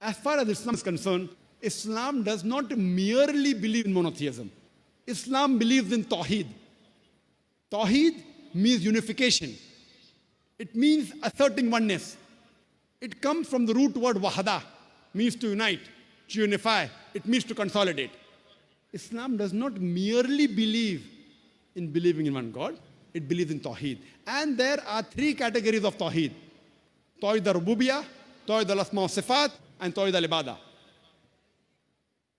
As far as Islam is concerned, Islam does not merely believe in monotheism. Islam believes in Tawheed. Tawheed means unification. It means asserting oneness. It comes from the root word wahada, means to unite, to unify. It means to consolidate. Islam does not merely believe in believing in one God. It believes in Tawheed. And there are three categories of Tawheed. Tawheed al-Rububiyyah, Tawheed al-Asma wa Sifat, and Tawheed al-Ibadah.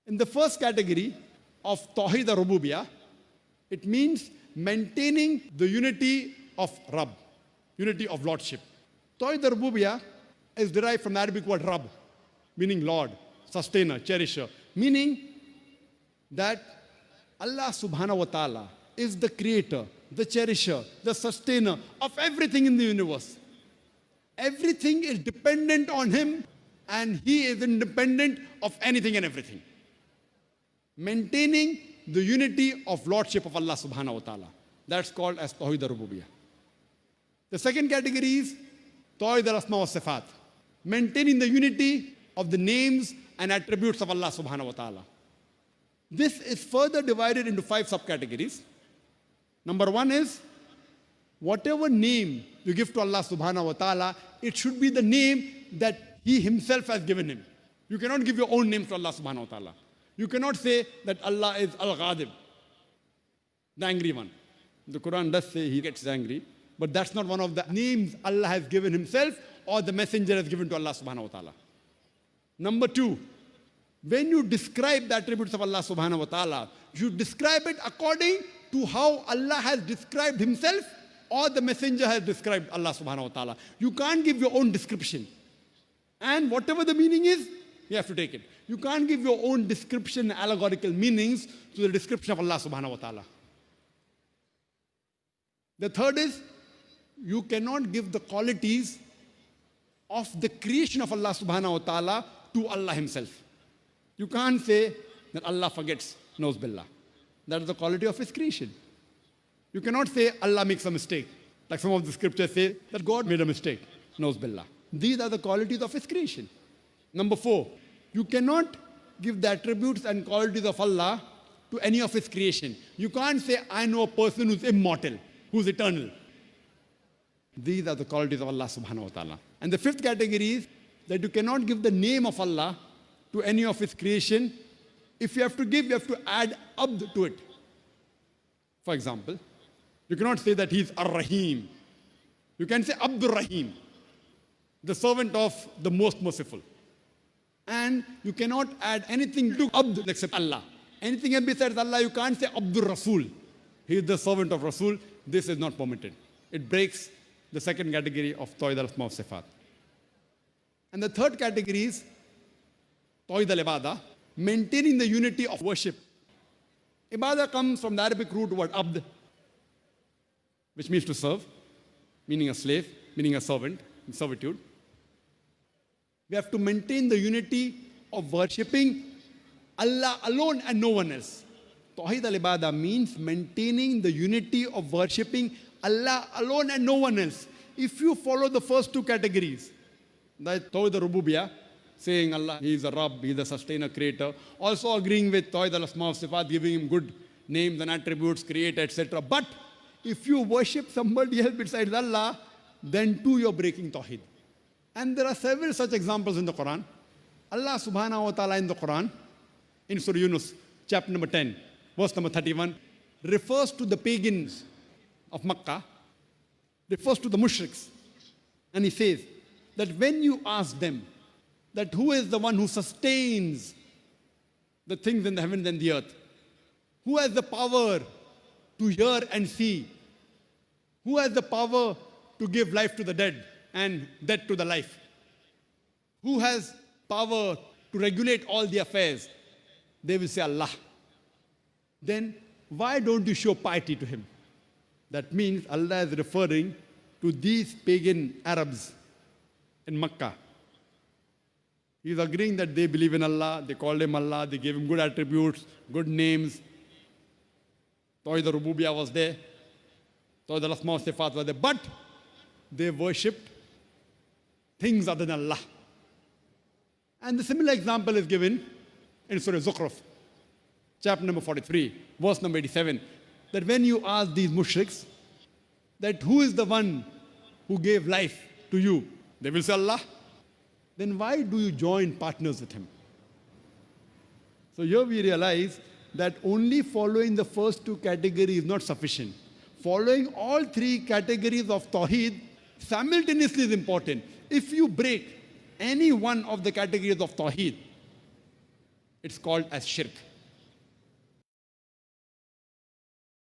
In the first category of Tawheed al-Rububiyyah, it means maintaining the unity of Rabb, unity of Lordship. Tawheed al-Rububiyyah is derived from the Arabic word Rabb, meaning Lord, sustainer, cherisher, meaning that Allah subhanahu wa ta'ala is the creator, the cherisher, the sustainer of everything in the universe. Everything is dependent on Him and He is independent of anything and everything. Maintaining the unity of Lordship of Allah subhanahu wa ta'ala. That's called as Tawheed al-Rububiyyah. The second category is Tawheed al-Asma wa Sifat. Maintaining the unity of the names and attributes of Allah subhanahu wa ta'ala. This is further divided into 5 subcategories. Number 1 is, whatever name you give to Allah subhanahu wa ta'ala, it should be the name that He Himself has given Him. You cannot give your own name to Allah subhanahu wa ta'ala. You cannot say that Allah is Al-Ghadib, the angry one. The Quran does say He gets angry, but that's not one of the names Allah has given Himself or the Messenger has given to Allah subhanahu wa ta'ala. Number 2, when you describe the attributes of Allah subhanahu wa ta'ala, you describe it according to how Allah has described Himself or the Messenger has described Allah subhanahu wa ta'ala. You can't give your own description. And whatever the meaning is, you have to take it. You can't give your own description, allegorical meanings to the description of Allah subhanahu wa ta'ala. The third is, you cannot give the qualities of the creation of Allah subhanahu wa ta'ala to Allah Himself. You can't say that Allah forgets, knows billah. That is the quality of His creation. You cannot say Allah makes a mistake. Like some of the scriptures say that God made a mistake, knows billah. These are the qualities of His creation. Number 4, you cannot give the attributes and qualities of Allah to any of His creation. You can't say, I know a person who's immortal, who's eternal. These are the qualities of Allah subhanahu wa ta'ala. And the 5th category is that you cannot give the name of Allah to any of His creation. If you have to give, you have to add abd to it. For example, you cannot say that He's Ar-Rahim. You can say Abdur Rahim, the servant of the most merciful. And you cannot add anything to Abd except Allah. Anything else besides Allah, you can't say Abdur Rasul. He is the servant of Rasul. This is not permitted. It breaks the second category of Tawheed al-Asma wa Sifat. And the third category is Tawheed al-Ibadah, maintaining the unity of worship. Ibadah comes from the Arabic root word abd, which means to serve, meaning a slave, meaning a servant, in servitude. We have to maintain the unity of worshipping Allah alone and no one else. Tawheed al-Ibadah means maintaining the unity of worshipping Allah alone and no one else. If you follow the first 2 categories, that Tawheed al-Rububiyyah, saying Allah, He is a Rabb, He is a sustainer, creator, also agreeing with Tawheed al-Asma wa Sifat, giving Him good names and attributes, creator, etc. But if you worship somebody else besides Allah, then too you're breaking Tawheed. And there are several such examples in the Quran. Allah subhanahu wa ta'ala in the Quran, in Surah Yunus, chapter number 10, verse number 31, refers to the pagans of Makkah, refers to the mushriks. And He says that when you ask them that who is the one who sustains the things in the heavens and the earth, who has the power to hear and see, who has the power to give life to the dead and death to the life, who has power to regulate all the affairs, they will say Allah. Then why don't you show piety to Him? That means Allah is referring to these pagan Arabs in Makkah. He is agreeing that they believe in Allah, they called Him Allah, they gave Him good attributes, good names. Tawheed al-Rububiyyah was there, Tawheed al-Asma wa Sifat was there, but they worshipped things other than Allah. And the similar example is given in Surah Zukhruf, chapter number 43, verse number 87, that when you ask these mushriks that who is the one who gave life to you, they will say Allah. Then why do you join partners with him? So here we realize that only following the first two categories is not sufficient. Following all three categories of Tawheed simultaneously is important. If you break any one of the categories of Tawheed, it's called as shirk.